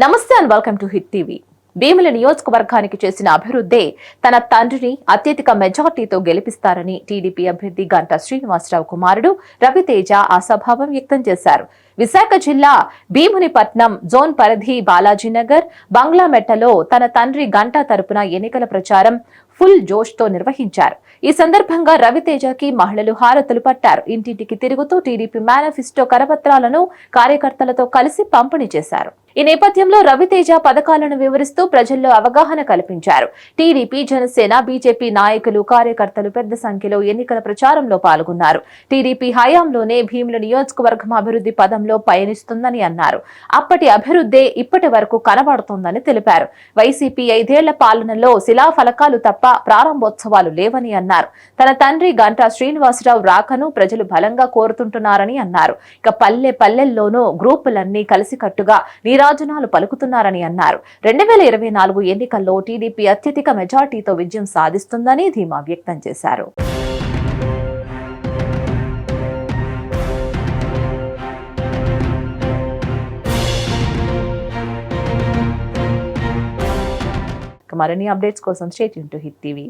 నమస్తే and welcome to hit TV. Bheemili నియోజకవర్గానికి చేసిన అభివృద్ధే తన తండ్రిని అత్యధిక మెజార్టీతో గెలిపిస్తారని టీడీపీ అభ్యర్థి గంటా శ్రీనివాసరావు కుమారుడు రవితేజ ఆశాభావం వ్యక్తం చేశారు. విశాఖ జిల్లా భీమునిపట్నం జోన్ పరిధి బాలాజీనగర్ బంగ్లామెట్టలో తన తండ్రి గంటా తరపున ఎన్నికల ప్రచారం ఫుల్ జోష్ తో నిర్వహించారు. ఈ సందర్భంగా రవితేజకి మహిళలు హారతులు పట్టారు. ఇంటింటికి తిరుగుతూ టీడీపీ మేనిఫెస్టో కరపత్రాలను కార్యకర్తలతో కలిసి పంపిణీ చేశారు. ఈ నేపథ్యంలో రవితేజ పథకాలను వివరిస్తూ ప్రజల్లో అవగాహన కల్పించారు. టీడీపీ, జనసేన, బీజేపీ నాయకులు, కార్యకర్తలు పెద్ద సంఖ్యలో ఎన్నికల ప్రచారంలో పాల్గొన్నారు. టీడీపీ హయాంలోనే భీముల నియోజకవర్గం అభివృద్ధి పదంలో పయనిస్తుందని అన్నారు. అప్పటి అభివృద్ధే ఇప్పటి వరకు కనబడుతోందని తెలిపారు. వైసీపీ 5 ఏళ్ల పాలనలో శిలాఫలకాలు తప్ప ప్రారంభోత్సవాలు లేవని అన్నారు. తన తండ్రి గంటా శ్రీనివాసరావు రాకను ప్రజలు బలంగా కోరుతుంటున్నారని అన్నారు. ఇక పల్లెల్లోనూ గ్రూపులన్నీ కలిసికట్టుగా నీరాజనాలు పలుకుతున్నారని అన్నారు. 2024 ఎన్నికల్లో టీడీపీ అత్యధిక మెజార్టీతో విజయం సాధిస్తుందని ధీమా వ్యక్తం చేశారు. మరిన్ని అప్డేట్స్ కోసం stay tune to hit TV.